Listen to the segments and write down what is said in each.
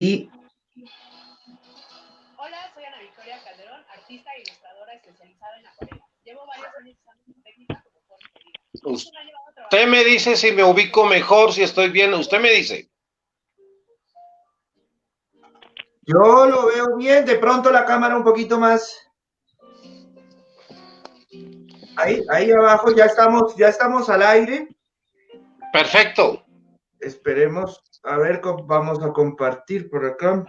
Y Hola, soy Ana Victoria Calderón, artista e ilustradora especializada en acuarela. Llevo varios años usando mi técnica como forma de vida. Usted me dice si me ubico mejor, si estoy bien. Usted me dice. yo lo veo bien, de pronto la cámara un poquito más. Ahí abajo ya estamos al aire. Perfecto. Esperemos, a ver, vamos a compartir por acá.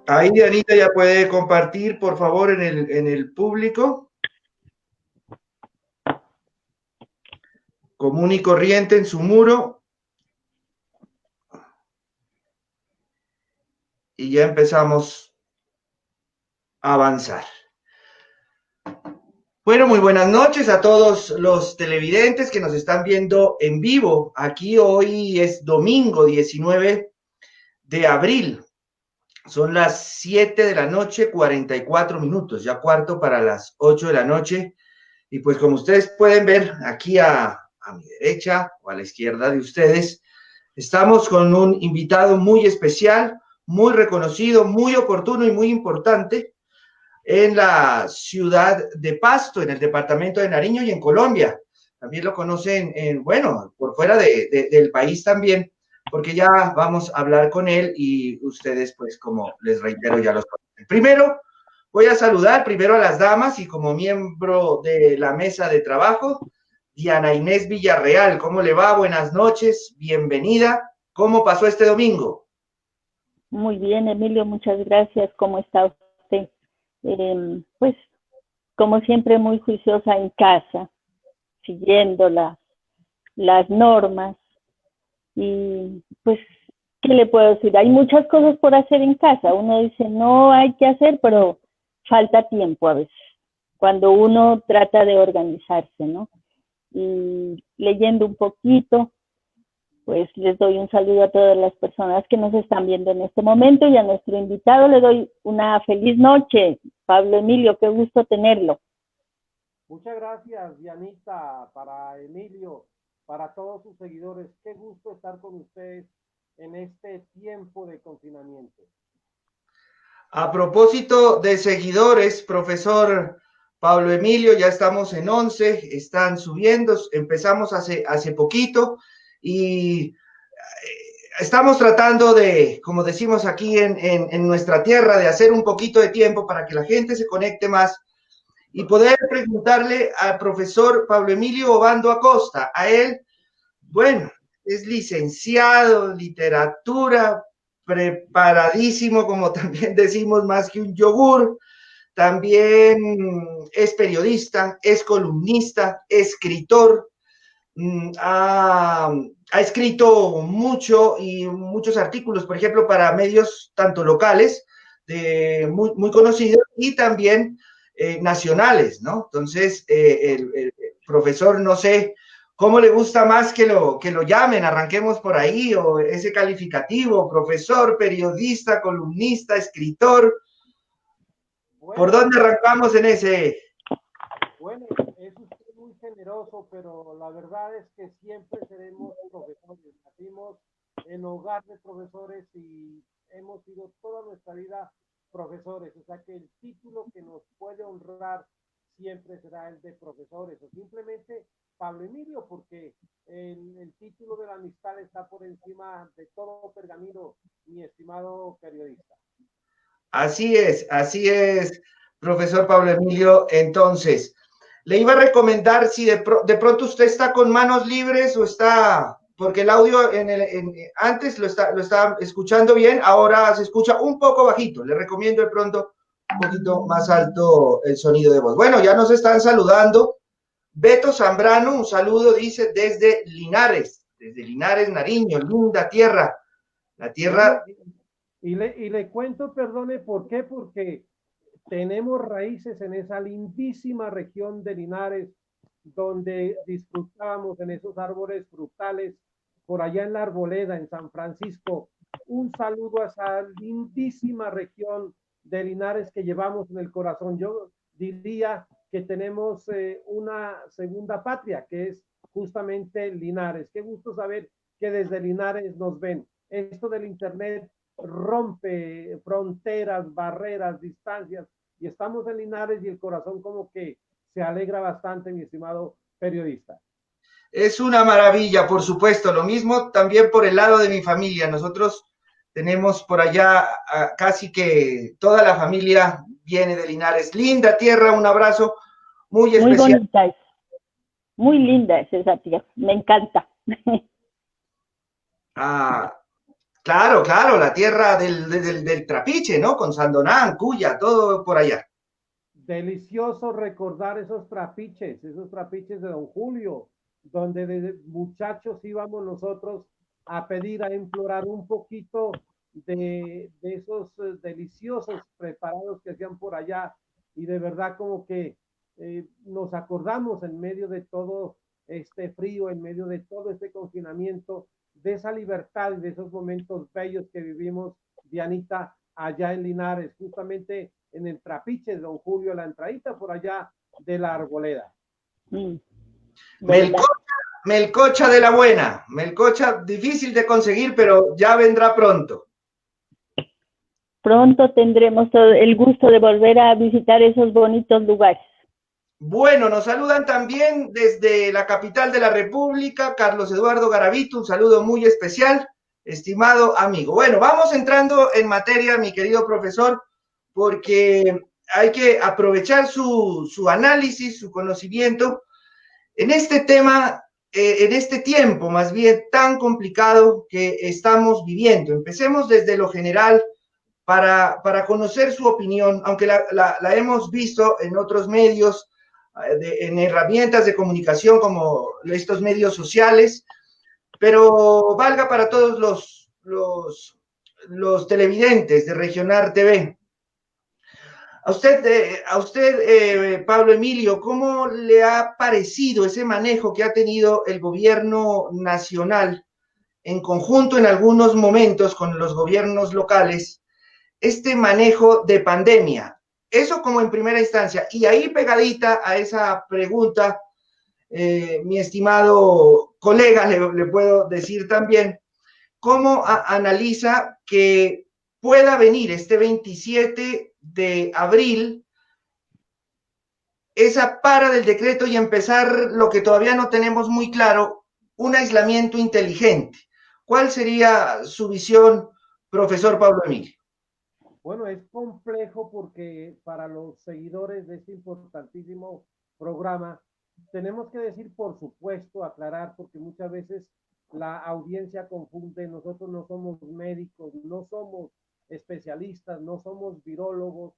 Ahí Dianita ya puede compartir, por favor, en el público. Común y corriente en su muro. Y ya empezamos a avanzar. Bueno, muy buenas noches a todos los televidentes que nos están viendo en vivo. Aquí hoy es domingo 19 de abril. Son las 7 de la noche, 44 minutos, ya cuarto para las 8 de la noche. Y pues como ustedes pueden ver aquí a mi derecha o a la izquierda de ustedes, estamos con un invitado muy especial, muy reconocido, muy oportuno y muy importante en la ciudad de Pasto, en el departamento de Nariño y en Colombia. También lo conocen, bueno, por fuera del país también, porque ya vamos a hablar con él y ustedes, pues, como les reitero, ya los conocen. Primero, voy a saludar primero a las damas y como miembro de la mesa de trabajo, Diana Inés Villarreal. ¿Cómo le va? Buenas noches, bienvenida. ¿Cómo pasó este domingo? Muy bien, Emilio, muchas gracias. ¿Cómo está usted? Pues, como siempre, muy juiciosa en casa, siguiendo las normas. Y pues, ¿qué le puedo decir? Hay muchas cosas por hacer en casa. Uno dice, no hay que hacer, pero falta tiempo a veces, cuando uno trata de organizarse, ¿no? Y leyendo un poquito, pues les doy un saludo a todas las personas que nos están viendo en este momento y a nuestro invitado le doy una feliz noche. Pablo Emilio, qué gusto tenerlo. Muchas gracias, Dianita, para Emilio, para todos sus seguidores. Qué gusto estar con ustedes en este tiempo de confinamiento. A propósito de seguidores, profesor Pablo Emilio, ya estamos en 11, están subiendo, empezamos hace poquito y estamos tratando de, como decimos aquí en nuestra tierra, de hacer un poquito de tiempo para que la gente se conecte más y poder preguntarle al profesor Pablo Emilio Obando Acosta. A él, bueno, es licenciado en literatura, preparadísimo, como también decimos, más que un yogur. También es periodista, es columnista, escritor, ha escrito mucho y muchos artículos, por ejemplo, para medios tanto locales, muy conocidos, y también nacionales, ¿no? Entonces, el profesor, no sé cómo le gusta más que lo llamen, arranquemos por ahí, o ese calificativo, profesor, periodista, columnista, escritor. Bueno, ¿Por dónde arrancamos en ese? Bueno, es usted muy generoso, pero la verdad es que siempre seremos profesores. Nacimos en hogar de profesores y hemos sido toda nuestra vida profesores. O sea que el título que nos puede honrar siempre será el de profesores o simplemente Pablo Emilio, porque el título de la amistad está por encima de todo pergamino, mi estimado periodista. Así es, profesor Pablo Emilio. Entonces, le iba a recomendar si de pronto usted está con manos libres o está, porque el audio antes lo estaba escuchando bien, ahora se escucha un poco bajito. Le recomiendo de pronto un poquito más alto el sonido de voz. Bueno, ya nos están saludando. Beto Zambrano, un saludo, dice, desde Linares, Nariño, linda tierra. La tierra. Bueno, y le cuento, perdone, ¿por qué? Porque tenemos raíces en esa lindísima región de Linares, donde disfrutábamos en esos árboles frutales, por allá en la Arboleda, en San Francisco. Un saludo a esa lindísima región de Linares que llevamos en el corazón. diría que tenemos una segunda patria, que es justamente Linares. Qué gusto saber que desde Linares nos ven. Esto del Internet rompe fronteras, barreras, distancias, y estamos en Linares y el corazón como que se alegra bastante, mi estimado periodista. Es una maravilla, por supuesto. Lo mismo también por el lado de mi familia. Nosotros tenemos por allá casi que toda la familia viene de Linares. Linda tierra, un abrazo muy Muy especial. bonita es, muy linda es esa tierra, me encanta. Ah, claro, claro, la tierra del Trapiche, ¿no? Con Sandonán, Cuya, todo por allá. Delicioso recordar esos trapiches de Don Julio, donde de muchachos íbamos nosotros a pedir, a implorar un poquito de esos deliciosos preparados que hacían por allá, y de verdad como que nos acordamos en medio de todo este frío, en medio de todo este confinamiento, de esa libertad y de esos momentos bellos que vivimos, Dianita, allá en Linares, justamente en el Trapiche de Don Julio, la entradita por allá de la Arboleda. Melcocha, melcocha de la buena, melcocha difícil de conseguir, pero ya vendrá pronto. Pronto tendremos el gusto de volver a visitar esos bonitos lugares. Bueno, nos saludan también desde la capital de la República, Carlos Eduardo Garavito, un saludo muy especial, estimado amigo. Bueno, vamos entrando en materia, mi querido profesor, porque hay que aprovechar su análisis, su conocimiento en este tema, en este tiempo más bien tan complicado que estamos viviendo. Empecemos desde lo general para conocer su opinión, aunque la hemos visto en otros medios, en herramientas de comunicación como estos medios sociales, pero valga para todos los televidentes de Regionar TV. Pablo Emilio, ¿cómo le ha parecido ese manejo que ha tenido el gobierno nacional en conjunto en algunos momentos con los gobiernos locales, este manejo de pandemia? Eso como en primera instancia. Y ahí pegadita a esa pregunta, mi estimado colega, le puedo decir también, ¿cómo analiza que pueda venir este 27 de abril esa para del decreto y empezar lo que todavía no tenemos muy claro, un aislamiento inteligente? ¿Cuál sería su visión, profesor Pablo Emilio? Bueno, es complejo porque para los seguidores de este importantísimo programa tenemos que decir, por supuesto, aclarar, porque muchas veces la audiencia confunde. Nosotros no somos médicos, no somos especialistas, no somos virólogos,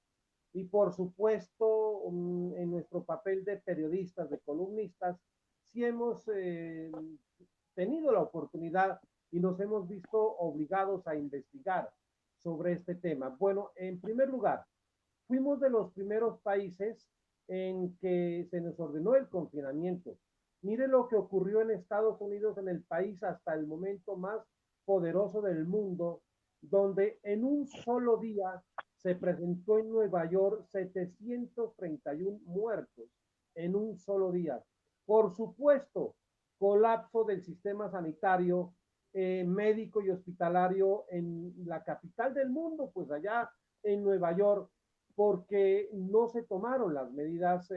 y por supuesto, en nuestro papel de periodistas, de columnistas, sí hemos tenido la oportunidad y nos hemos visto obligados a investigar sobre este tema. Bueno, en primer lugar, fuimos de los primeros países en que se nos ordenó el confinamiento. Mire lo que ocurrió en Estados Unidos, en el país hasta el momento más poderoso del mundo, donde en un solo día se presentó en Nueva York 731 muertos en un solo día. Por supuesto, colapso del sistema sanitario, médico y hospitalario en la capital del mundo, pues allá en Nueva York, porque no se tomaron las medidas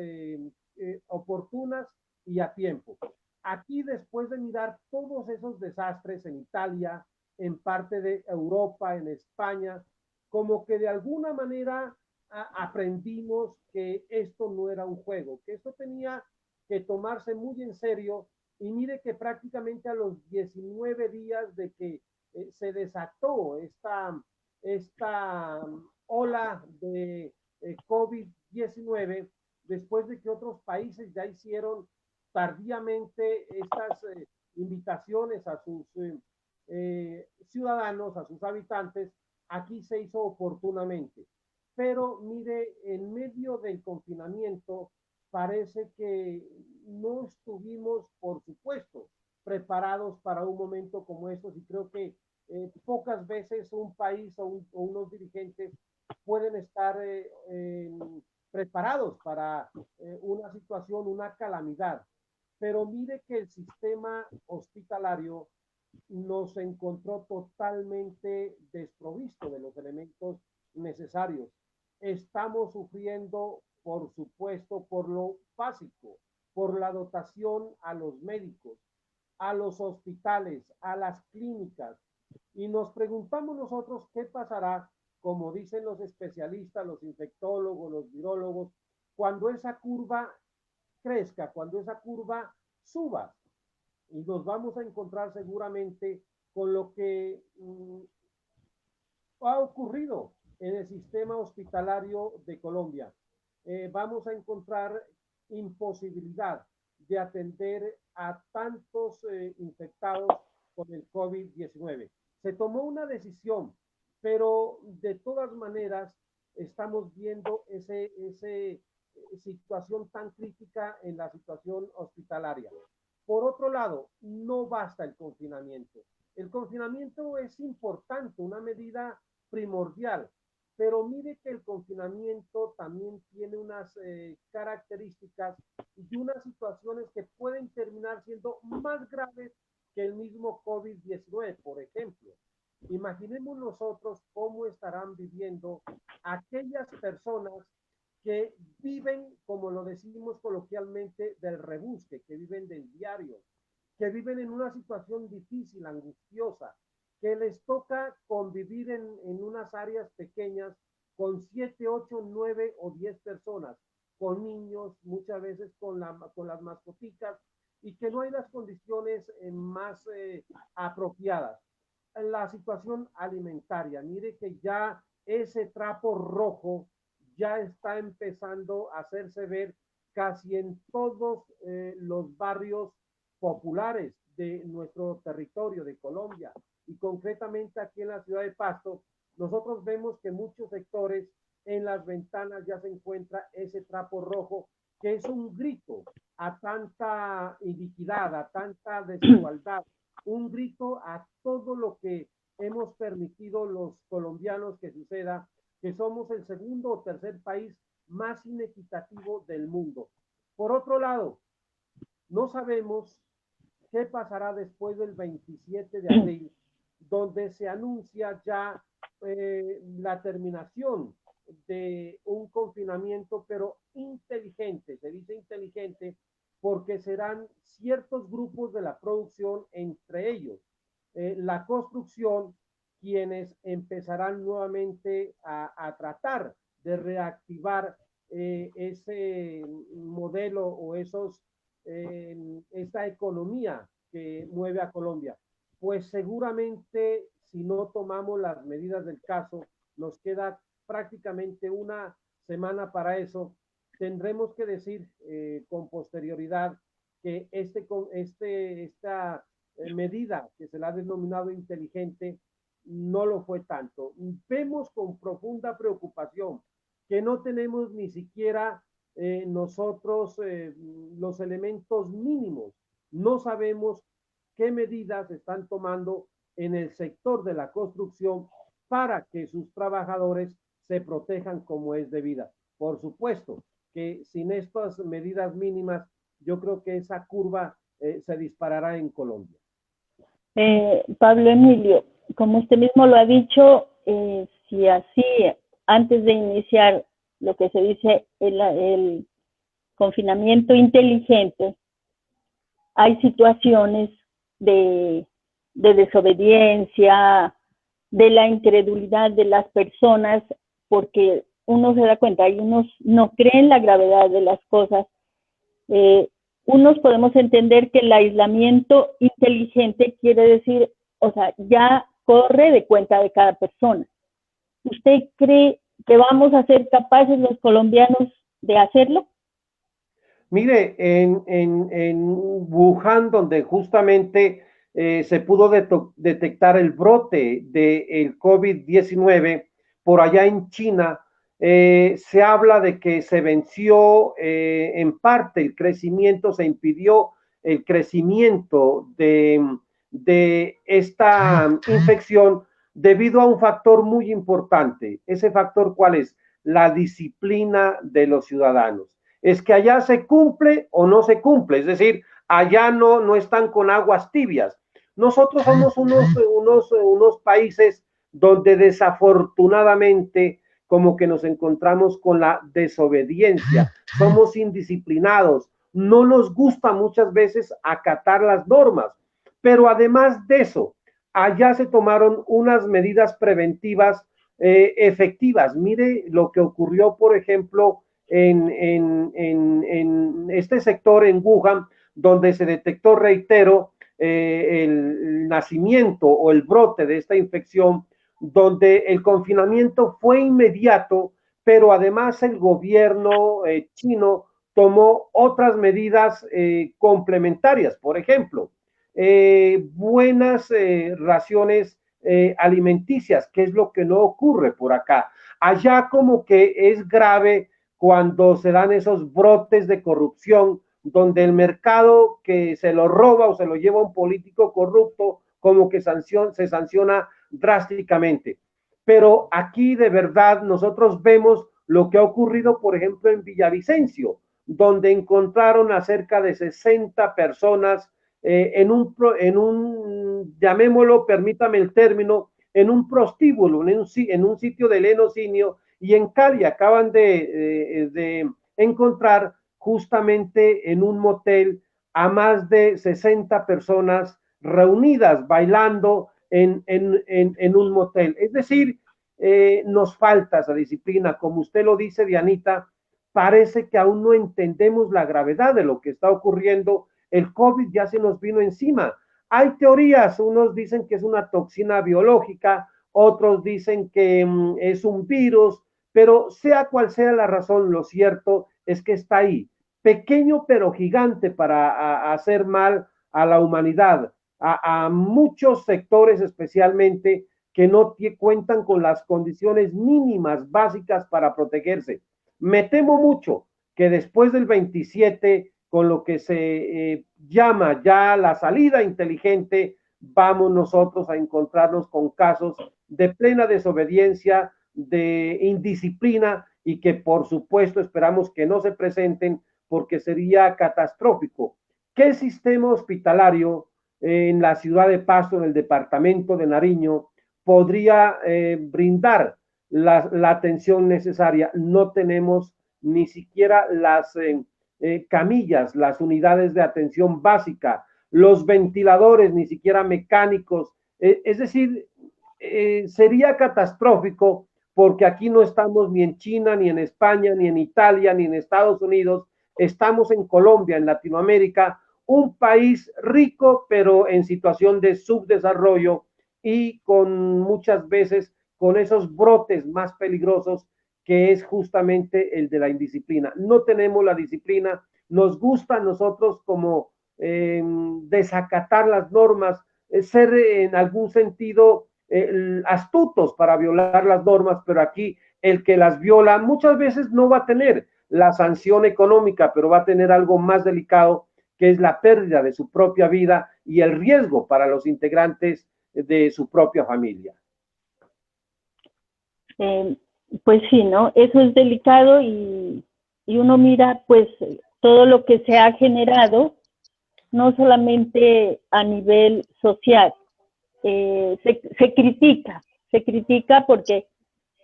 oportunas y a tiempo. Aquí, después de mirar todos esos desastres en Italia, en parte de Europa, en España, como que de alguna manera aprendimos que esto no era un juego, que esto tenía que tomarse muy en serio. Y mire que prácticamente a los 19 días de que se desató esta ola de COVID-19, después de que otros países ya hicieron tardíamente estas invitaciones a sus ciudadanos, a sus habitantes, aquí se hizo oportunamente. Pero mire, en medio del confinamiento, parece que no estuvimos, por supuesto, preparados para un momento como estos, y creo que pocas veces un país o unos dirigentes pueden estar preparados para una situación, una calamidad. Pero mire que el sistema hospitalario nos encontró totalmente desprovisto de los elementos necesarios. Estamos sufriendo, por supuesto, por lo básico, por la dotación a los médicos, a los hospitales, a las clínicas. Y nos preguntamos nosotros qué pasará, como dicen los especialistas, los infectólogos, los virólogos, cuando esa curva crezca, cuando esa curva suba. Y nos vamos a encontrar seguramente con lo que ha ocurrido en el sistema hospitalario de Colombia. Vamos a encontrar imposibilidad de atender a tantos infectados con el COVID-19. Se tomó una decisión, pero de todas maneras estamos viendo esa situación tan crítica en la situación hospitalaria. Por otro lado, no basta el confinamiento. El confinamiento es importante, una medida primordial, pero mire que el confinamiento también tiene unas características y unas situaciones que pueden terminar siendo más graves que el mismo COVID-19, por ejemplo. Imaginemos nosotros cómo estarán viviendo aquellas personas que viven, como lo decimos coloquialmente, del rebusque, que viven del diario, que viven en una situación difícil, angustiosa, que les toca convivir en unas áreas pequeñas con 7, 8, 9 o 10 personas, con niños, muchas veces con las mascoticas, y que no hay las condiciones más apropiadas. La situación alimentaria, mire que ya ese trapo rojo ya está empezando a hacerse ver casi en todos los barrios populares de nuestro territorio de Colombia y concretamente aquí en la ciudad de Pasto. Nosotros vemos que muchos sectores en las ventanas ya se encuentra ese trapo rojo, que es un grito a tanta iniquidad, a tanta desigualdad, un grito a todo lo que hemos permitido los colombianos que suceda, que somos el segundo o tercer país más inequitativo del mundo. Por otro lado, no sabemos qué pasará después del 27 de abril, donde se anuncia ya la terminación de un confinamiento, pero inteligente, se dice inteligente, porque serán ciertos grupos de la producción, entre ellos la construcción, quienes empezarán nuevamente a tratar de reactivar ese modelo o esta economía que mueve a Colombia. Pues seguramente si no tomamos las medidas del caso, nos queda prácticamente una semana para eso. Tendremos que decir con posterioridad que esta medida que se la ha denominado inteligente no lo fue tanto. Vemos con profunda preocupación que no tenemos ni siquiera nosotros los elementos mínimos. No sabemos qué medidas están tomando en el sector de la construcción para que sus trabajadores se protejan como es debida. Por supuesto que sin estas medidas mínimas, yo creo que esa curva se disparará en Colombia. Pablo Emilio, como usted mismo lo ha dicho, si así, antes de iniciar lo que se dice el confinamiento inteligente, hay situaciones de desobediencia, de la incredulidad de las personas, porque uno se da cuenta, hay unos no creen la gravedad de las cosas. Unos podemos entender que el aislamiento inteligente quiere decir, o sea, ya corre de cuenta de cada persona. ¿Usted cree que vamos a ser capaces los colombianos de hacerlo? Mire, en Wuhan, donde justamente se pudo detectar el brote del COVID-19, por allá en China, se habla de que se venció en parte el crecimiento, se impidió el crecimiento de esta infección debido a un factor muy importante. ¿Ese factor cuál es? la disciplina de los ciudadanos. Es que allá se cumple o no se cumple, es decir, allá no están con aguas tibias. Nosotros somos unos países donde desafortunadamente como que nos encontramos con la desobediencia, somos indisciplinados, no nos gusta muchas veces acatar las normas, pero además de eso, allá se tomaron unas medidas preventivas efectivas. Mire lo que ocurrió, por ejemplo, en este sector en Wuhan, donde se detectó, reitero, el nacimiento o el brote de esta infección, donde el confinamiento fue inmediato, pero además el gobierno chino tomó otras medidas complementarias, por ejemplo, buenas raciones alimenticias, que es lo que no ocurre por acá. Allá como que es grave cuando se dan esos brotes de corrupción, donde el mercado que se lo roba o se lo lleva un político corrupto, como que se sanciona drásticamente. Pero aquí de verdad nosotros vemos lo que ha ocurrido, por ejemplo, en Villavicencio, donde encontraron a cerca de 60 personas en un, llamémoslo, permítame el término, en un prostíbulo, en un sitio de lenocinio, y en Cali acaban de encontrar justamente en un motel a más de 60 personas reunidas bailando en un motel. Es decir, nos falta esa disciplina. Como usted lo dice, Dianita, parece que aún no entendemos la gravedad de lo que está ocurriendo. El COVID ya se nos vino encima. Hay teorías, unos dicen que es una toxina biológica, otros dicen que es un virus, pero sea cual sea la razón, lo cierto es que está ahí, pequeño pero gigante para hacer mal a la humanidad, a muchos sectores especialmente que no cuentan con las condiciones mínimas básicas para protegerse. Me temo mucho que después del 27, con lo que se llama ya la salida inteligente, vamos nosotros a encontrarnos con casos de plena desobediencia, de indisciplina, y que por supuesto esperamos que no se presenten porque sería catastrófico. ¿Qué sistema hospitalario en la ciudad de Pasto, en el departamento de Nariño, podría brindar la atención necesaria? No tenemos ni siquiera las camillas, las unidades de atención básica, los ventiladores, ni siquiera mecánicos. Es decir, sería catastrófico porque aquí no estamos ni en China, ni en España, ni en Italia, ni en Estados Unidos. Estamos en Colombia, en Latinoamérica, un país rico, pero en situación de subdesarrollo y con muchas veces con esos brotes más peligrosos, que es justamente el de la indisciplina. No tenemos la disciplina, nos gusta a nosotros como desacatar las normas, ser en algún sentido astutos para violar las normas, pero aquí el que las viola muchas veces no va a tener la sanción económica, pero va a tener algo más delicado, que es la pérdida de su propia vida y el riesgo para los integrantes de su propia familia. Pues sí, ¿no? Eso es delicado y uno mira pues todo lo que se ha generado, no solamente a nivel social, se critica porque,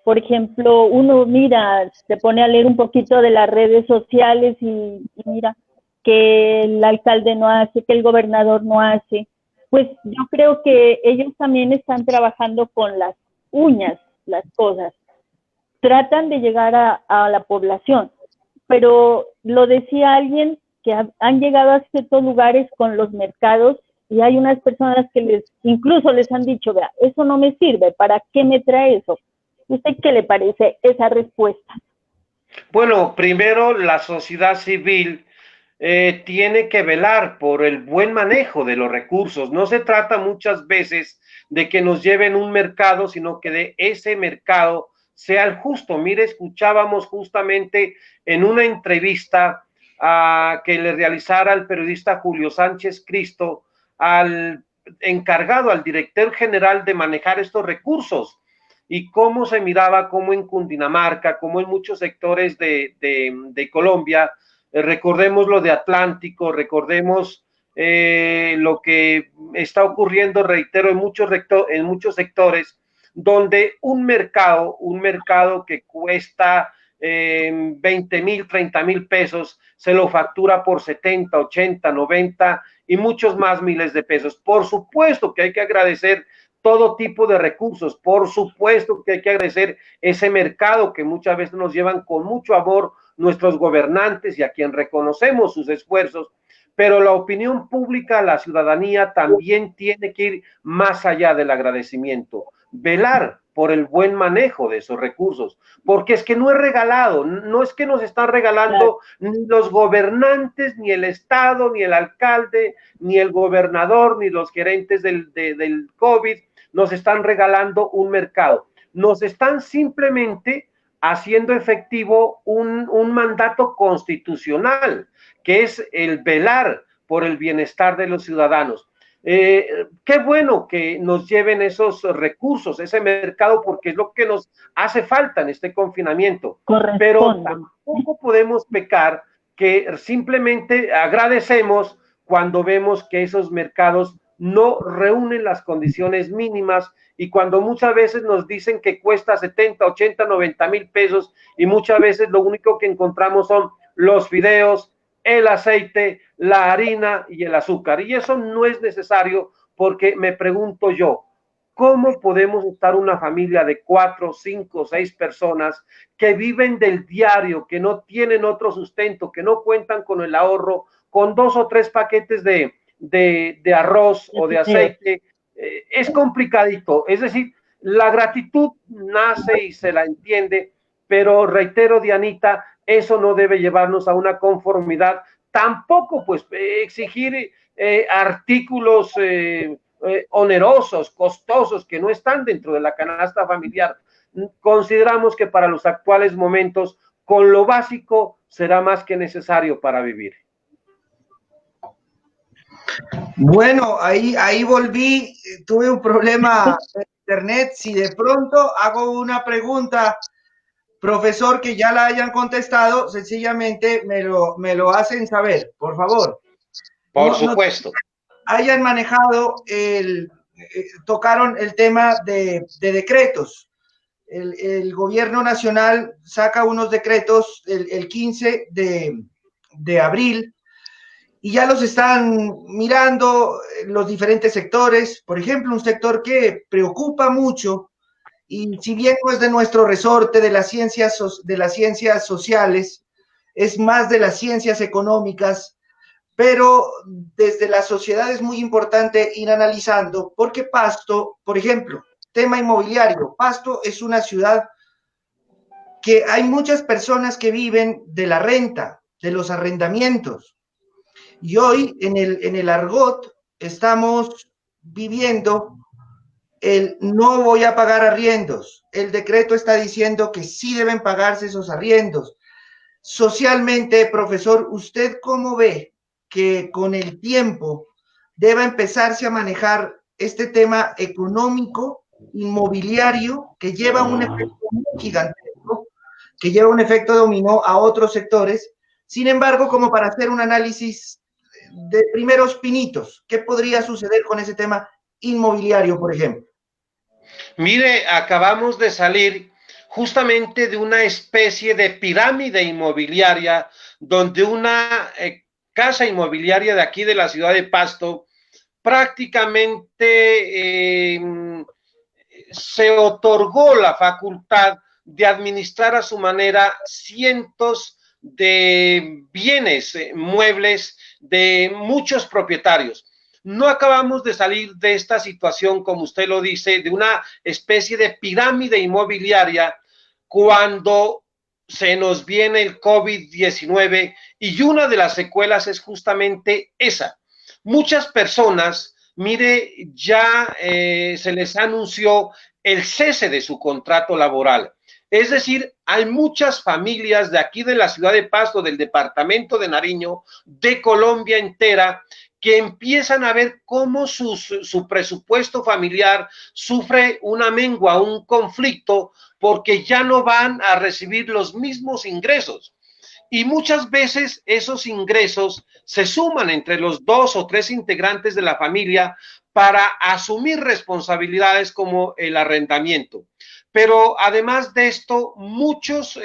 por ejemplo, uno mira, se pone a leer un poquito de las redes sociales y mira que el alcalde no hace, que el gobernador no hace. Pues yo creo que ellos también están trabajando con las uñas, las cosas. Tratan de llegar a la población, pero lo decía alguien que han llegado a ciertos lugares con los mercados y hay unas personas que incluso les han dicho, vea, eso no me sirve, ¿para qué me trae eso? ¿Usted qué le parece esa respuesta? Bueno, primero la sociedad civil tiene que velar por el buen manejo de los recursos. No se trata muchas veces de que nos lleven un mercado, sino que de ese mercado sea el justo. Mire, escuchábamos justamente en una entrevista que le realizara el periodista Julio Sánchez Cristo al encargado, al director general de manejar estos recursos, y cómo se miraba, como en Cundinamarca, como en muchos sectores de Colombia, recordemos lo de Atlántico, recordemos lo que está ocurriendo, reitero, en muchos sectores, donde un mercado que cuesta 20,000, 30,000 pesos, se lo factura por 70, 80, 90 y muchos más miles de pesos. Por supuesto que hay que agradecer todo tipo de recursos, por supuesto que hay que agradecer ese mercado que muchas veces nos llevan con mucho amor nuestros gobernantes y a quien reconocemos sus esfuerzos, pero la opinión pública, la ciudadanía también tiene que ir más allá del agradecimiento, velar por el buen manejo de esos recursos, porque es que no es regalado, no es que nos están regalando ni los gobernantes, ni el Estado, ni el alcalde, ni el gobernador, ni los gerentes del COVID, nos están regalando un mercado, nos están simplemente haciendo efectivo un mandato constitucional, que es el velar por el bienestar de los ciudadanos. Qué bueno que nos lleven esos recursos, ese mercado, porque es lo que nos hace falta en este confinamiento. Pero tampoco podemos pecar que simplemente agradecemos cuando vemos que esos mercados no reúnen las condiciones mínimas y cuando muchas veces nos dicen que cuesta 70, 80, 90,000 pesos y muchas veces lo único que encontramos son los fideos, el aceite, la harina y el azúcar. Y eso no es necesario porque me pregunto yo, ¿cómo podemos estar una familia de 4, 5, 6 personas que viven del diario, que no tienen otro sustento, que no cuentan con el ahorro, con 2 o 3 paquetes de arroz o de aceite? Es complicadito. Es decir, la gratitud nace y se la entiende, pero reitero, Dianita, eso no debe llevarnos a una conformidad, tampoco pues exigir artículos onerosos, costosos, que no están dentro de la canasta familiar. Consideramos que para los actuales momentos, con lo básico será más que necesario para vivir. Bueno, ahí volví, tuve un problema de internet. Si de pronto hago una pregunta, profesor, que ya la hayan contestado, sencillamente me lo hacen saber, por favor. Por supuesto. Hayan manejado tocaron el tema de decretos. El gobierno nacional saca unos decretos el 15 de abril y ya los están mirando los diferentes sectores. Por ejemplo, un sector que preocupa mucho, y si bien no es de nuestro resorte de las ciencias sociales, es más de las ciencias económicas, pero desde la sociedad es muy importante ir analizando, porque Pasto, por ejemplo, tema inmobiliario, Pasto es una ciudad que hay muchas personas que viven de la renta, de los arrendamientos, y hoy en el argot estamos viviendo el no voy a pagar arriendos. El decreto está diciendo que sí deben pagarse esos arriendos. Socialmente, profesor, ¿usted cómo ve que con el tiempo deba empezarse a manejar este tema económico, inmobiliario, que lleva un efecto muy gigantesco, que lleva un efecto dominó a otros sectores? Sin embargo, como para hacer un análisis de primeros pinitos, ¿qué podría suceder con ese tema inmobiliario, por ejemplo? Mire, acabamos de salir justamente de una especie de pirámide inmobiliaria donde una casa inmobiliaria de aquí de la ciudad de Pasto prácticamente se otorgó la facultad de administrar a su manera cientos de bienes muebles de muchos propietarios. No acabamos de salir de esta situación, como usted lo dice, de una especie de pirámide inmobiliaria cuando se nos viene el COVID-19 y una de las secuelas es justamente esa. Muchas personas, mire, ya se les anunció el cese de su contrato laboral. Es decir, hay muchas familias de aquí de la ciudad de Pasto, del departamento de Nariño, de Colombia entera, que empiezan a ver cómo su presupuesto familiar sufre una mengua, un conflicto, porque ya no van a recibir los mismos ingresos. Y muchas veces esos ingresos se suman entre los 2 o 3 integrantes de la familia para asumir responsabilidades como el arrendamiento. Pero además de esto, muchos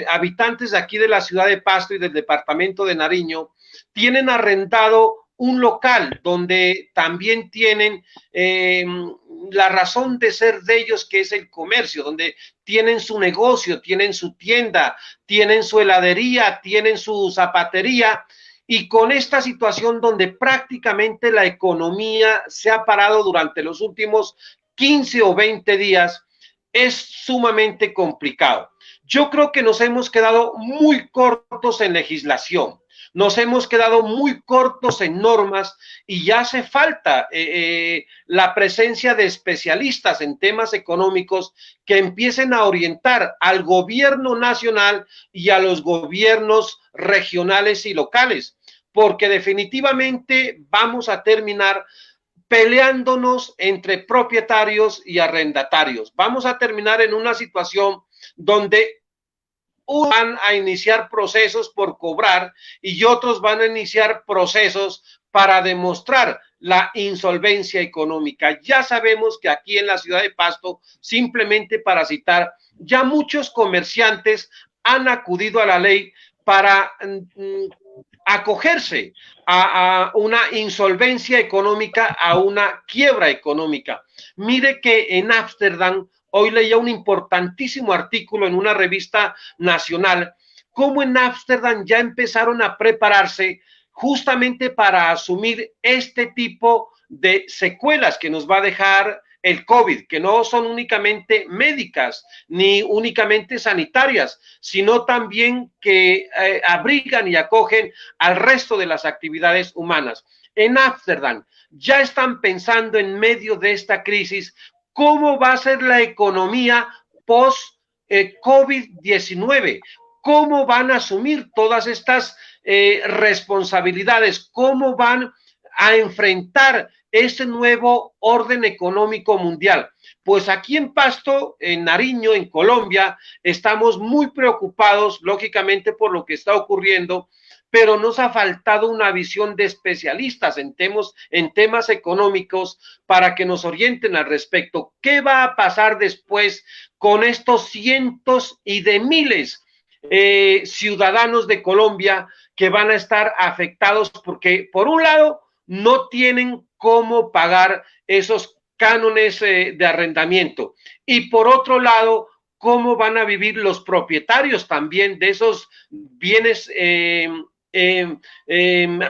habitantes de aquí de la ciudad de Pasto y del departamento de Nariño tienen arrendado un local donde también tienen la razón de ser de ellos, que es el comercio, donde tienen su negocio, tienen su tienda, tienen su heladería, tienen su zapatería, y con esta situación donde prácticamente la economía se ha parado durante los últimos 15 o 20 días, es sumamente complicado. Yo creo que nos hemos quedado muy cortos en legislación, nos hemos quedado muy cortos en normas y ya hace falta la presencia de especialistas en temas económicos que empiecen a orientar al gobierno nacional y a los gobiernos regionales y locales, porque definitivamente vamos a terminar peleándonos entre propietarios y arrendatarios. Vamos a terminar en una situación donde unos van a iniciar procesos por cobrar y otros van a iniciar procesos para demostrar la insolvencia económica. Ya sabemos que aquí en la ciudad de Pasto, simplemente para citar, ya muchos comerciantes han acudido a la ley para acogerse a una insolvencia económica, a una quiebra económica. Mire que en Ámsterdam, hoy leía un importantísimo artículo en una revista nacional, cómo en Ámsterdam ya empezaron a prepararse justamente para asumir este tipo de secuelas que nos va a dejar el COVID, que no son únicamente médicas ni únicamente sanitarias, sino también que abrigan y acogen al resto de las actividades humanas. En Ámsterdam ya están pensando en medio de esta crisis cómo va a ser la economía post COVID-19, cómo van a asumir todas estas responsabilidades, cómo van a enfrentar este nuevo orden económico mundial. Pues aquí en Pasto, en Nariño, en Colombia, estamos muy preocupados, lógicamente, por lo que está ocurriendo, pero nos ha faltado una visión de especialistas en temas económicos para que nos orienten al respecto. ¿Qué va a pasar después con estos cientos y de miles ciudadanos de Colombia que van a estar afectados porque, por un lado, no tienen cómo pagar esos cánones de arrendamiento, y por otro lado, cómo van a vivir los propietarios también de esos bienes,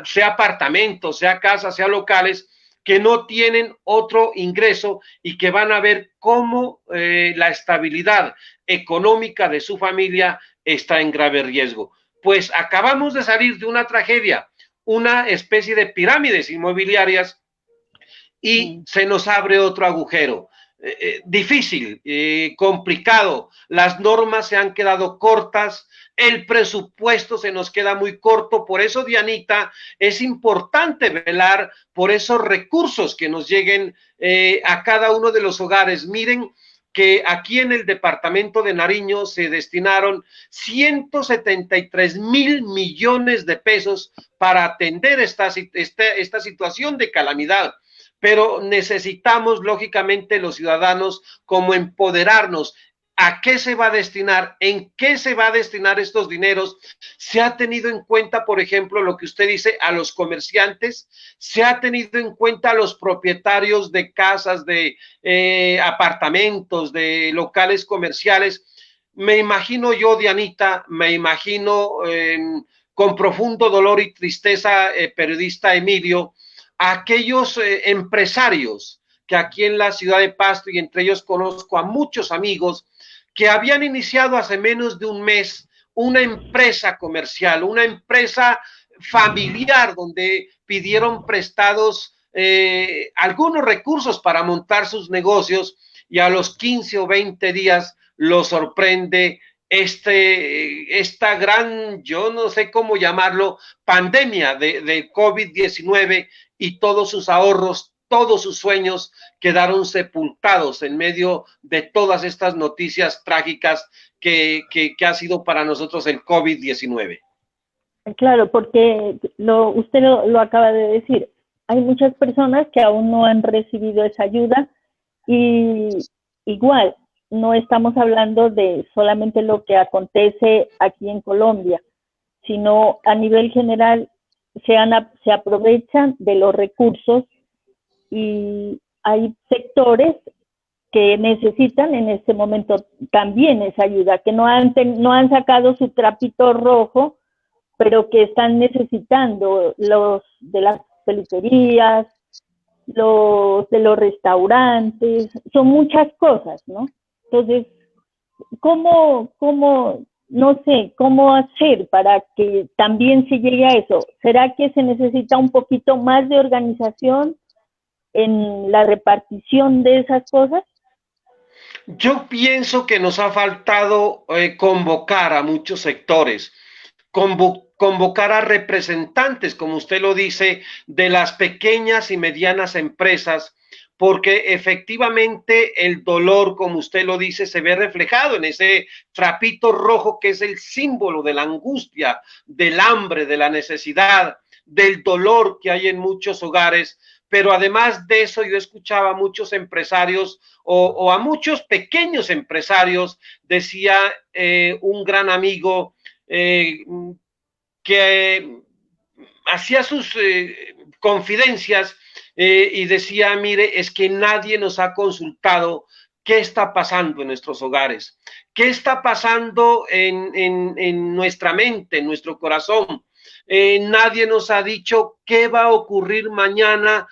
sea apartamentos, sea casas, sea locales, que no tienen otro ingreso y que van a ver cómo la estabilidad económica de su familia está en grave riesgo. Pues acabamos de salir de una tragedia, una especie de pirámides inmobiliarias, y se nos abre otro agujero. Difícil, complicado, las normas se han quedado cortas, el presupuesto se nos queda muy corto. Por eso, Dianita, es importante velar por esos recursos que nos lleguen a cada uno de los hogares. Miren que aquí en el departamento de Nariño se destinaron 173,000 millones de pesos para atender esta situación de calamidad. Pero necesitamos, lógicamente, los ciudadanos, como empoderarnos. ¿A qué se va a destinar? ¿En qué se va a destinar estos dineros? ¿Se ha tenido en cuenta, por ejemplo, lo que usted dice, a los comerciantes? ¿Se ha tenido en cuenta a los propietarios de casas, de apartamentos, de locales comerciales? Me imagino yo, Dianita, me imagino con profundo dolor y tristeza, periodista Emilio, a aquellos empresarios que aquí en la ciudad de Pasto, y entre ellos conozco a muchos amigos que habían iniciado hace menos de un mes una empresa comercial, una empresa familiar, donde pidieron prestados algunos recursos para montar sus negocios, y a los 15 o 20 días los sorprende esta gran, yo no sé cómo llamarlo, pandemia de COVID-19 y todos sus ahorros, todos sus sueños quedaron sepultados en medio de todas estas noticias trágicas que ha sido para nosotros el COVID-19. Claro, porque usted lo acaba de decir, hay muchas personas que aún no han recibido esa ayuda y igual no estamos hablando de solamente lo que acontece aquí en Colombia, sino a nivel general se aprovechan de los recursos y hay sectores que necesitan en este momento también esa ayuda, que no han sacado su trapito rojo, pero que están necesitando los de las peluquerías, los de los restaurantes, son muchas cosas, ¿no? Entonces, no sé, cómo hacer para que también se llegue a eso? ¿Será que se necesita un poquito más de organización en la repartición de esas cosas? Yo pienso que nos ha faltado convocar a muchos sectores, convocar a representantes, como usted lo dice, de las pequeñas y medianas empresas, porque efectivamente el dolor, como usted lo dice, se ve reflejado en ese trapito rojo que es el símbolo de la angustia, del hambre, de la necesidad, del dolor que hay en muchos hogares. Pero además de eso, yo escuchaba a muchos empresarios o a muchos pequeños empresarios, decía un gran amigo que hacía sus confidencias y decía, mire, es que nadie nos ha consultado qué está pasando en nuestros hogares, qué está pasando en nuestra mente, en nuestro corazón. Nadie nos ha dicho qué va a ocurrir mañana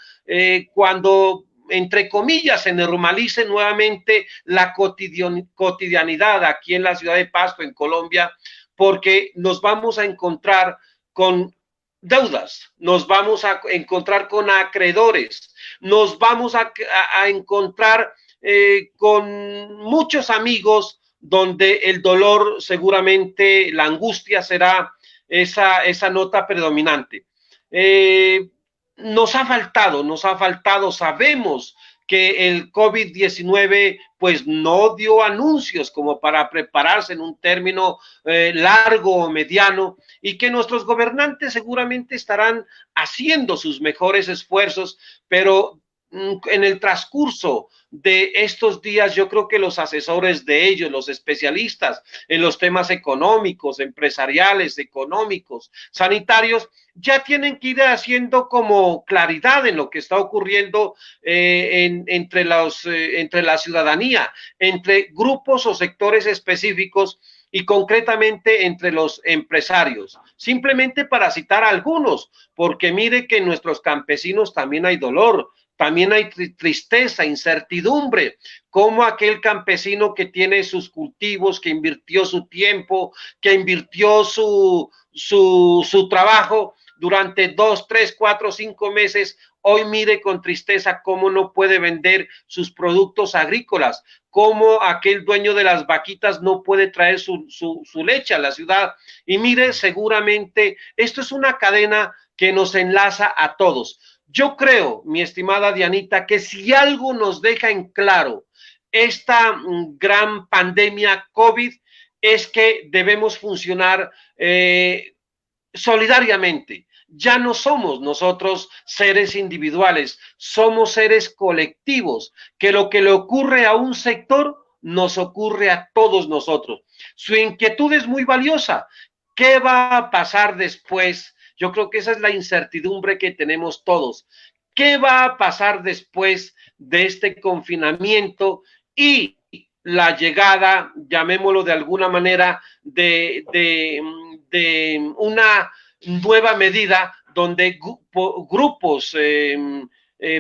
cuando, entre comillas, se normalice nuevamente la cotidianidad aquí en la ciudad de Pasto, en Colombia, porque nos vamos a encontrar con deudas, nos vamos a encontrar con acreedores, nos vamos a encontrar con muchos amigos donde el dolor, seguramente la angustia será esa nota predominante. Nos ha faltado, sabemos que el COVID-19 pues no dio anuncios como para prepararse en un término largo o mediano, y que nuestros gobernantes seguramente estarán haciendo sus mejores esfuerzos, pero en el transcurso de estos días yo creo que los asesores de ellos, los especialistas en los temas económicos, empresariales, económicos, sanitarios, ya tienen que ir haciendo como claridad en lo que está ocurriendo entre la ciudadanía, entre grupos o sectores específicos y concretamente entre los empresarios. Simplemente para citar algunos, porque mire que en nuestros campesinos también hay dolor, también hay tristeza, incertidumbre, como aquel campesino que tiene sus cultivos, que invirtió su tiempo, que invirtió su trabajo durante 2, 3, 4, 5 meses, hoy mire con tristeza cómo no puede vender sus productos agrícolas, cómo aquel dueño de las vaquitas no puede traer su leche a la ciudad. Y mire, seguramente esto es una cadena que nos enlaza a todos. Yo creo, mi estimada Dianita, que si algo nos deja en claro esta gran pandemia COVID es que debemos funcionar solidariamente. Ya no somos nosotros seres individuales, somos seres colectivos, que lo que le ocurre a un sector nos ocurre a todos nosotros. Su inquietud es muy valiosa. ¿Qué va a pasar después? Yo creo que esa es la incertidumbre que tenemos todos. ¿Qué va a pasar después de este confinamiento y la llegada, llamémoslo de alguna manera, de una nueva medida donde grupos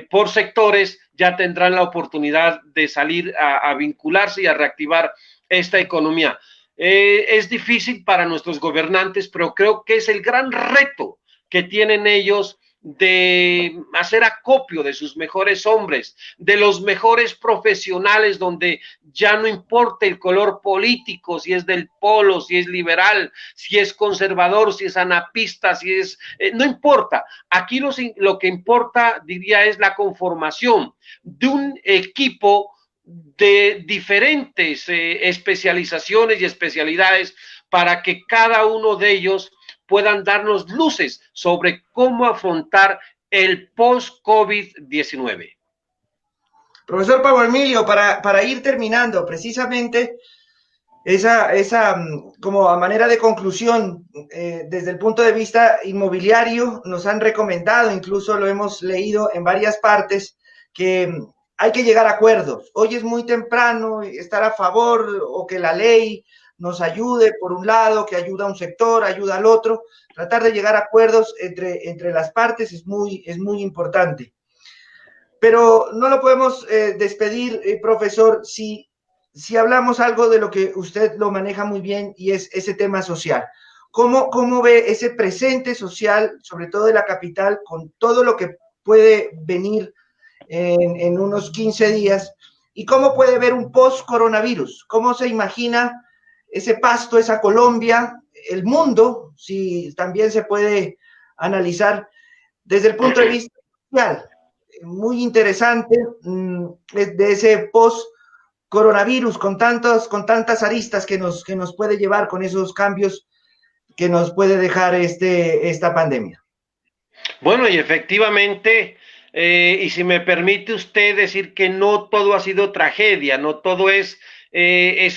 por sectores ya tendrán la oportunidad de salir a vincularse y a reactivar esta economía? Es difícil para nuestros gobernantes, pero creo que es el gran reto que tienen ellos de hacer acopio de sus mejores hombres, de los mejores profesionales, donde ya no importa el color político, si es del polo, si es liberal, si es conservador, si es anapista, si es... no importa. Aquí lo que importa, diría, es la conformación de un equipo de diferentes especializaciones y especialidades para que cada uno de ellos puedan darnos luces sobre cómo afrontar el post-COVID-19. Profesor Pablo Emilio, para ir terminando, precisamente como a manera de conclusión, desde el punto de vista inmobiliario, nos han recomendado, incluso lo hemos leído en varias partes, que hay que llegar a acuerdos. Hoy es muy temprano estar a favor o que la ley nos ayude por un lado, que ayuda a un sector, ayuda al otro. Tratar de llegar a acuerdos entre las partes es muy importante. Pero no lo podemos despedir, profesor, si hablamos algo de lo que usted lo maneja muy bien y es ese tema social. ¿Cómo ve ese presente social, sobre todo de la capital, con todo lo que puede venir en unos 15 días? ¿Y cómo puede ver un post-coronavirus? ¿Cómo se imagina ese Pasto, esa Colombia, el mundo, si también se puede analizar desde el punto de vista social? Muy interesante de ese post-coronavirus con tantas aristas que nos puede llevar con esos cambios que nos puede dejar esta pandemia. Bueno, y efectivamente, y si me permite usted decir que no todo ha sido tragedia, no todo es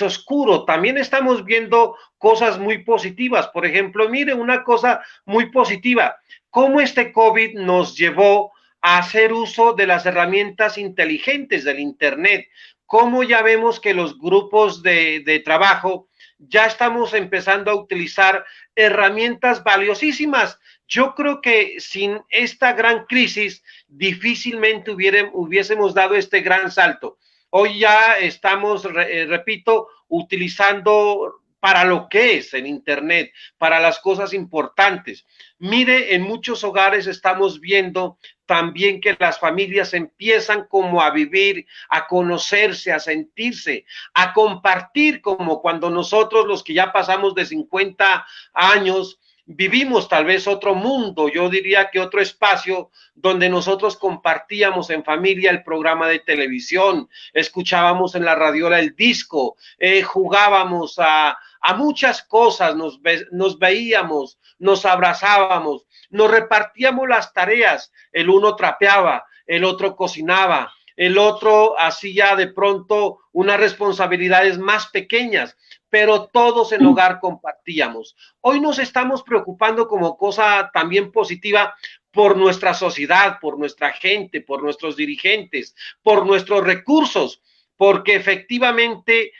oscuro, también estamos viendo cosas muy positivas. Por ejemplo, mire, una cosa muy positiva, cómo este COVID nos llevó a hacer uso de las herramientas inteligentes del Internet, cómo ya vemos que los grupos de trabajo ya estamos empezando a utilizar herramientas valiosísimas. Yo creo que sin esta gran crisis difícilmente hubiésemos dado este gran salto. Hoy ya estamos, repito, utilizando para lo que es el Internet, para las cosas importantes. Mire, en muchos hogares estamos viendo también que las familias empiezan como a vivir, a conocerse, a sentirse, a compartir, como cuando nosotros los que ya pasamos de 50 años, vivimos tal vez otro mundo, yo diría que otro espacio donde nosotros compartíamos en familia el programa de televisión, escuchábamos en la radiola el disco, jugábamos a muchas cosas, nos veíamos, nos abrazábamos, nos repartíamos las tareas, el uno trapeaba, el otro cocinaba, el otro hacía de pronto unas responsabilidades más pequeñas, pero todos en el hogar compartíamos. Hoy nos estamos preocupando como cosa también positiva por nuestra sociedad, por nuestra gente, por nuestros dirigentes, por nuestros recursos, porque efectivamente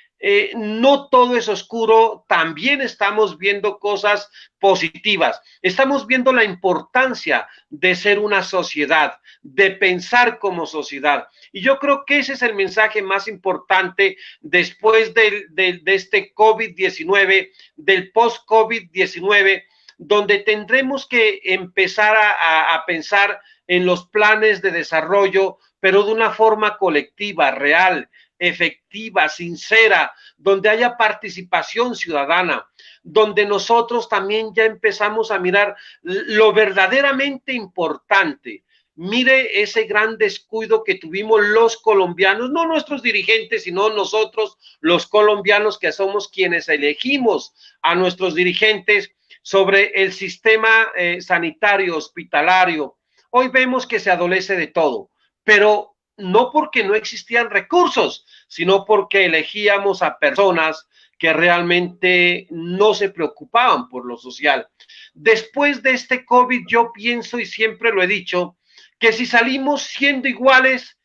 no todo es oscuro, también estamos viendo cosas positivas, estamos viendo la importancia de ser una sociedad, de pensar como sociedad, y yo creo que ese es el mensaje más importante después de este COVID-19, del post-COVID-19, donde tendremos que empezar a pensar en los planes de desarrollo, pero de una forma colectiva, real, efectiva, sincera, donde haya participación ciudadana, donde nosotros también ya empezamos a mirar lo verdaderamente importante. Mire ese gran descuido que tuvimos los colombianos, no nuestros dirigentes, sino nosotros los colombianos, que somos quienes elegimos a nuestros dirigentes, sobre el sistema sanitario, hospitalario. Hoy vemos que se adolece de todo, pero no porque no existían recursos, sino porque elegíamos a personas que realmente no se preocupaban por lo social. Después de este COVID, yo pienso, y siempre lo he dicho, que si salimos siendo iguales,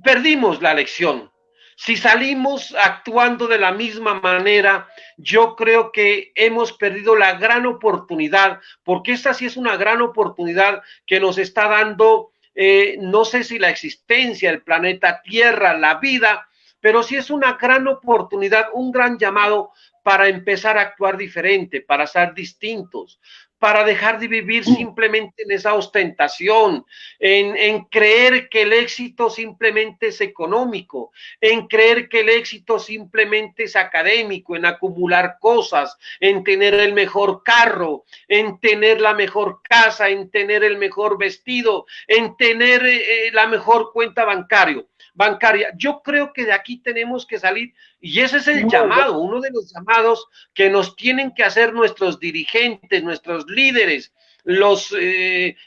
perdimos la lección. Si salimos actuando de la misma manera, yo creo que hemos perdido la gran oportunidad, porque esta sí es una gran oportunidad que nos está dando, no sé si la existencia, el planeta Tierra, la vida, pero sí es una gran oportunidad, un gran llamado para empezar a actuar diferente, para ser distintos, para dejar de vivir simplemente en esa ostentación, en creer que el éxito simplemente es económico, en creer que el éxito simplemente es académico, en acumular cosas, en tener el mejor carro, en tener la mejor casa, en tener el mejor vestido, en tener la mejor cuenta bancaria. Yo creo que de aquí tenemos que salir, y ese es el llamado, uno de los llamados que nos tienen que hacer nuestros dirigentes, nuestros líderes, los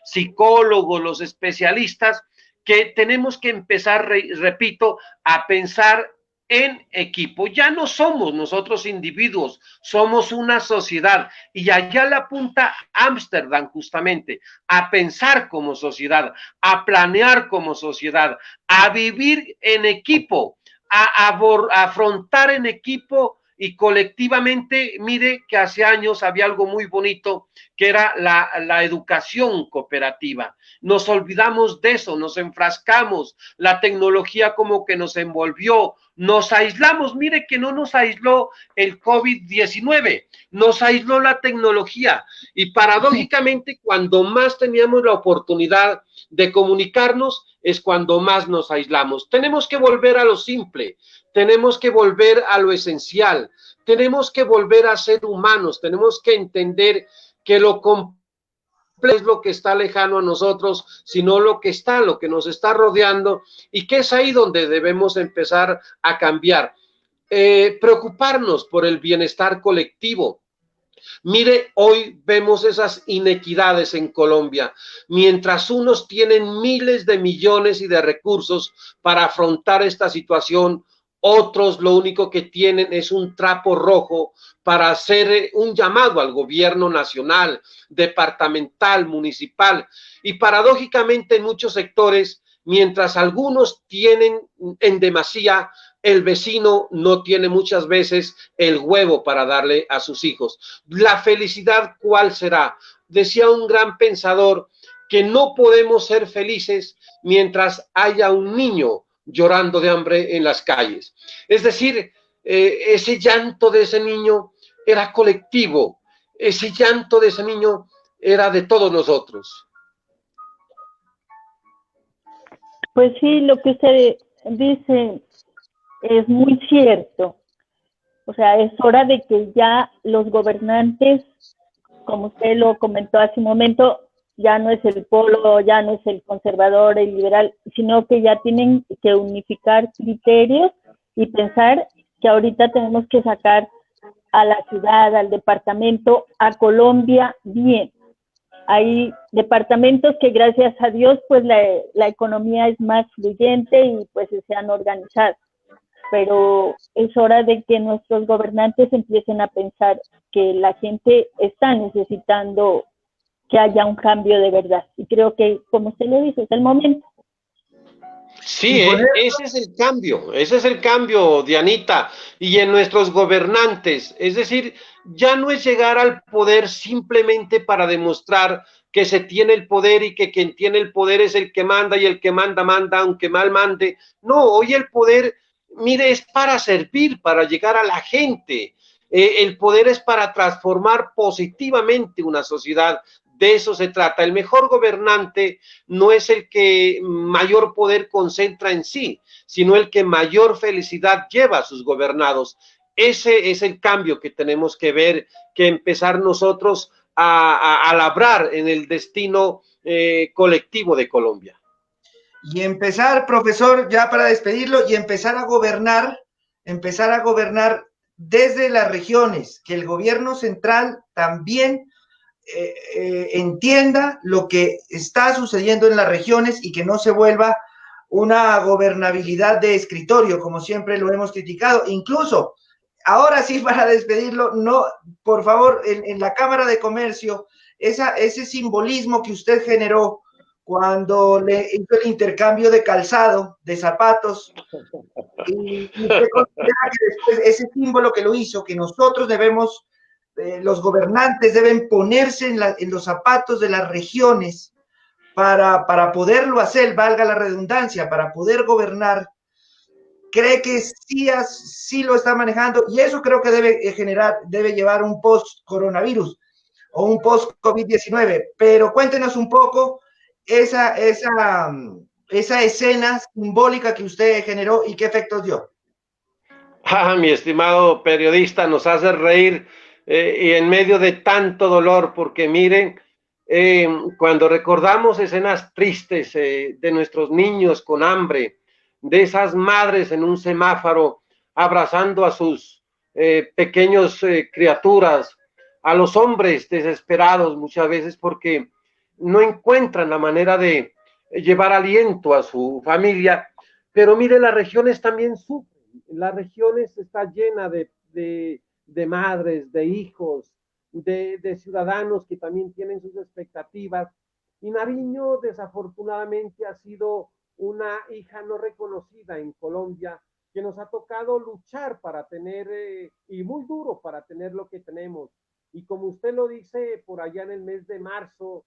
psicólogos, los especialistas, que tenemos que empezar, repito, a pensar en equipo. Ya no somos nosotros individuos, somos una sociedad, y allá la apunta Ámsterdam justamente, a pensar como sociedad, a planear como sociedad, a vivir en equipo, a afrontar en equipo y colectivamente. Mire que hace años había algo muy bonito que era la educación cooperativa. Nos olvidamos de eso, nos enfrascamos, la tecnología como que nos envolvió, nos aislamos. Mire que no nos aisló el COVID-19, nos aisló la tecnología, y paradójicamente cuando más teníamos la oportunidad de comunicarnos es cuando más nos aislamos. Tenemos que volver a lo simple, tenemos que volver a lo esencial, tenemos que volver a ser humanos, tenemos que entender que lo complejo es lo que está lejano a nosotros, sino lo que nos está rodeando, y que es ahí donde debemos empezar a cambiar. Preocuparnos por el bienestar colectivo. Mire, hoy vemos esas inequidades en Colombia. Mientras unos tienen miles de millones y de recursos para afrontar esta situación, otros lo único que tienen es un trapo rojo para hacer un llamado al gobierno nacional, departamental, municipal. Y paradójicamente en muchos sectores, mientras algunos tienen en demasía, el vecino no tiene muchas veces el huevo para darle a sus hijos. La felicidad, ¿cuál será? Decía un gran pensador que no podemos ser felices mientras haya un niño llorando de hambre en las calles. Es decir, ese llanto de ese niño era colectivo, ese llanto de ese niño era de todos nosotros. Pues sí, lo que usted dice es muy cierto. O sea, es hora de que ya los gobernantes, como usted lo comentó hace un momento, ya no es el polo, ya no es el conservador, el liberal, sino que ya tienen que unificar criterios y pensar que ahorita tenemos que sacar a la ciudad, al departamento, a Colombia bien. Hay departamentos que gracias a Dios pues la economía es más fluyente y pues se han organizado, pero es hora de que nuestros gobernantes empiecen a pensar que la gente está necesitando que haya un cambio de verdad, y creo que, como usted lo dice, es el momento. Sí, ese es el cambio, Dianita, y en nuestros gobernantes, es decir, ya no es llegar al poder simplemente para demostrar que se tiene el poder y que quien tiene el poder es el que manda, y el que manda, manda, aunque mal mande. No, hoy el poder, mire, es para servir, para llegar a la gente. El poder es para transformar positivamente una sociedad. De eso se trata. El mejor gobernante no es el que mayor poder concentra en sí, sino el que mayor felicidad lleva a sus gobernados. Ese es el cambio que tenemos que ver, que empezar nosotros a labrar en el destino colectivo de Colombia. Y empezar, profesor, ya para despedirlo, y empezar a gobernar desde las regiones, que el gobierno central también entienda lo que está sucediendo en las regiones y que no se vuelva una gobernabilidad de escritorio, como siempre lo hemos criticado. Incluso, ahora sí, para despedirlo, no, por favor, en la Cámara de Comercio, ese simbolismo que usted generó cuando le hizo el intercambio de calzado, de zapatos, y usted considera que después ese símbolo que lo hizo, que nosotros debemos, los gobernantes deben ponerse en los zapatos de las regiones para poderlo hacer, valga la redundancia, para poder gobernar. Cree que sí lo está manejando, y eso creo que debe llevar un post-coronavirus. o un post-COVID-19, pero cuéntenos un poco esa escena simbólica que usted generó y qué efectos dio. Mi estimado periodista, nos hace reír y en medio de tanto dolor, porque miren, cuando recordamos escenas tristes de nuestros niños con hambre, de esas madres en un semáforo abrazando a sus pequeños criaturas, a los hombres desesperados muchas veces porque no encuentran la manera de llevar aliento a su familia, pero mire, las regiones también sufren. La región está llena de madres, de hijos, de ciudadanos que también tienen sus expectativas. Y Nariño desafortunadamente ha sido una hija no reconocida en Colombia, que nos ha tocado luchar para tener, y muy duro para tener lo que tenemos. Y como usted lo dice, por allá en el mes de marzo,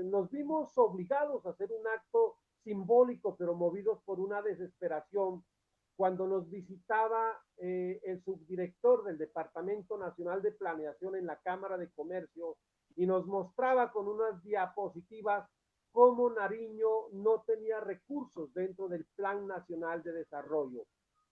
nos vimos obligados a hacer un acto simbólico, pero movidos por una desesperación, cuando nos visitaba el subdirector del Departamento Nacional de Planeación en la Cámara de Comercio y nos mostraba con unas diapositivas cómo Nariño no tenía recursos dentro del Plan Nacional de Desarrollo.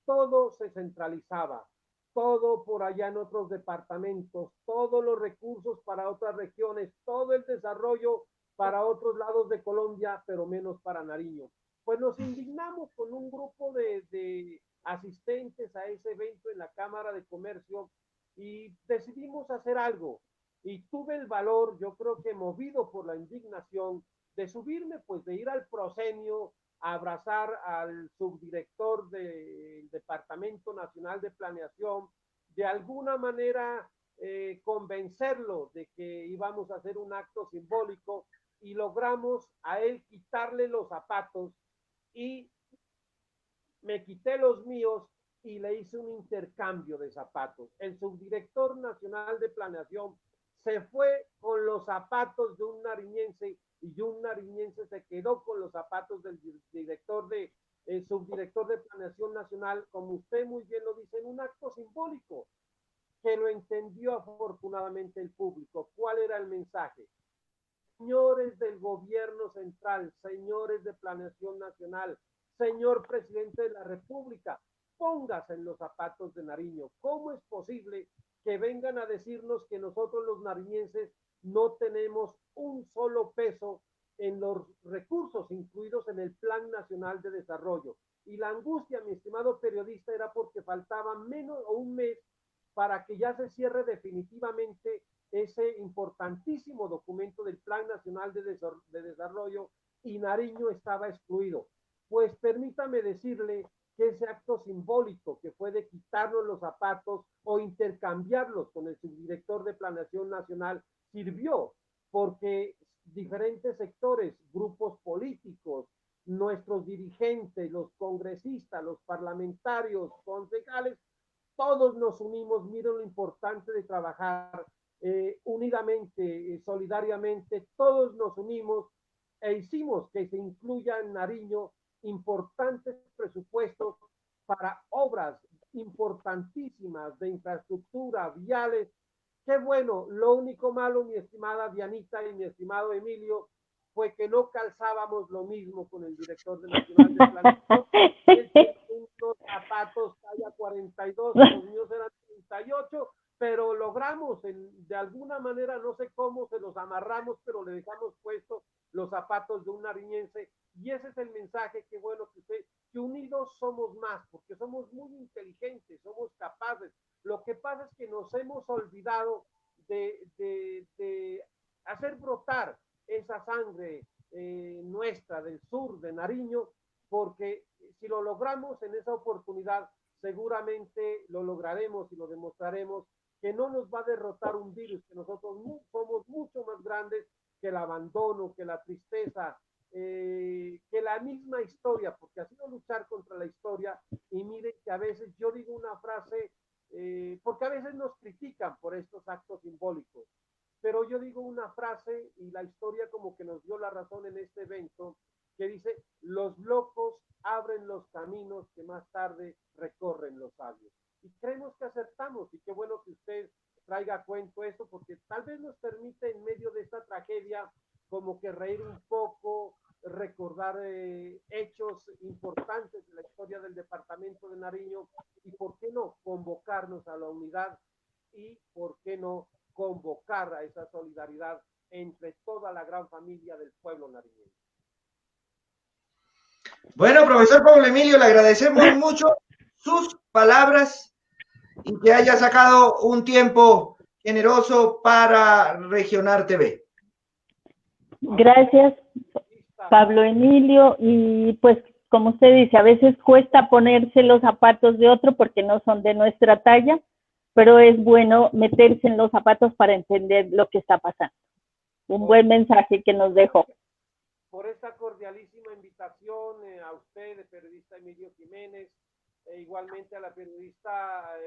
Todo se centralizaba, todo por allá en otros departamentos, todos los recursos para otras regiones, todo el desarrollo para otros lados de Colombia, pero menos para Nariño. Pues nos indignamos con un grupo de asistentes a ese evento en la Cámara de Comercio y decidimos hacer algo. Y tuve el valor, yo creo que movido por la indignación, de subirme, pues de ir al proscenio a abrazar al subdirector del Departamento Nacional de Planeación, de alguna manera convencerlo de que íbamos a hacer un acto simbólico y logramos a él quitarle los zapatos y me quité los míos y le hice un intercambio de zapatos. El subdirector nacional de planeación se fue con los zapatos de un nariñense y un nariñense se quedó con los zapatos del subdirector de planeación nacional, como usted muy bien lo dice, en un acto simbólico que lo entendió afortunadamente el público. ¿Cuál era el mensaje? Señores del gobierno central, señores de planeación nacional, señor presidente de la República, póngase en los zapatos de Nariño. ¿Cómo es posible que vengan a decirnos que nosotros los nariñenses no tenemos un solo peso en los recursos incluidos en el Plan Nacional de Desarrollo? Y la angustia, mi estimado periodista, era porque faltaba menos o un mes para que ya se cierre definitivamente ese importantísimo documento del Plan Nacional de Desarrollo y Nariño estaba excluido. Pues permítame decirle que ese acto simbólico que fue de quitarnos los zapatos o intercambiarlos con el subdirector de Planeación Nacional sirvió porque diferentes sectores, grupos políticos, nuestros dirigentes, los congresistas, los parlamentarios, concejales, todos nos unimos. Miren lo importante de trabajar unidamente, solidariamente, todos nos unimos e hicimos que se incluya en Nariño importantes presupuestos para obras importantísimas de infraestructura, viales. Qué bueno, lo único malo, mi estimada Dianita y mi estimado Emilio, fue que no calzábamos lo mismo con el director de Nacional de Planeación. Él tiene unos zapatos talla 42, los míos eran 38, pero logramos de alguna manera, no sé cómo, se los amarramos, pero le dejamos puestos los zapatos de un nariñense. Y ese es el mensaje, que bueno que unidos somos más, porque somos muy inteligentes, somos capaces. Lo que pasa es que nos hemos olvidado de hacer brotar esa sangre nuestra del sur, de Nariño, porque si lo logramos en esa oportunidad, seguramente lo lograremos y lo demostraremos, que no nos va a derrotar un virus, que nosotros somos mucho más grandes que el abandono, que la tristeza, que la misma historia, porque ha sido luchar contra la historia. Y miren que a veces yo digo una frase, porque a veces nos critican por estos actos simbólicos, pero yo digo una frase y la historia como que nos dio la razón en este evento, que dice: los locos abren los caminos que más tarde recorren los sabios. Y creemos que acertamos, y qué bueno que usted caiga a cuento esto, porque tal vez nos permite en medio de esta tragedia como que reír un poco, recordar hechos importantes de la historia del departamento de Nariño y por qué no convocarnos a la unidad y por qué no convocar a esa solidaridad entre toda la gran familia del pueblo nariñeño. Bueno, profesor Pablo Emilio, le agradecemos mucho sus palabras y que haya sacado un tiempo generoso para Regionar TV. Gracias, Pablo Emilio, y pues como usted dice, a veces cuesta ponerse los zapatos de otro porque no son de nuestra talla, pero es bueno meterse en los zapatos para entender lo que está pasando. Un buen mensaje que nos dejó. Por esta cordialísima invitación a usted, el periodista Emilio Jiménez, igualmente a la periodista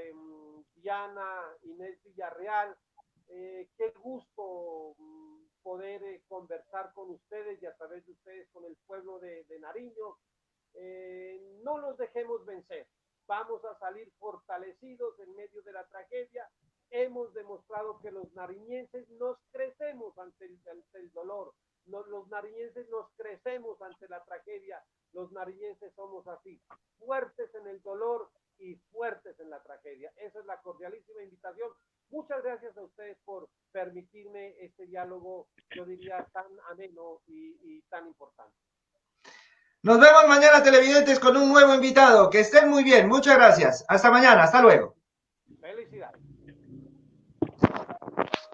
Diana Inés Villarreal. Qué gusto poder conversar con ustedes y a través de ustedes con el pueblo de Nariño. No nos dejemos vencer. Vamos a salir fortalecidos en medio de la tragedia. Hemos demostrado que los nariñenses nos crecemos ante el dolor. Los nariñenses nos crecemos ante la tragedia. Los nariñenses somos así, fuertes en el dolor y fuertes en la tragedia. Esa es la cordialísima invitación. Muchas gracias a ustedes por permitirme este diálogo, yo diría, tan ameno y tan importante. Nos vemos mañana, televidentes, con un nuevo invitado. Que estén muy bien. Muchas gracias. Hasta mañana. Hasta luego.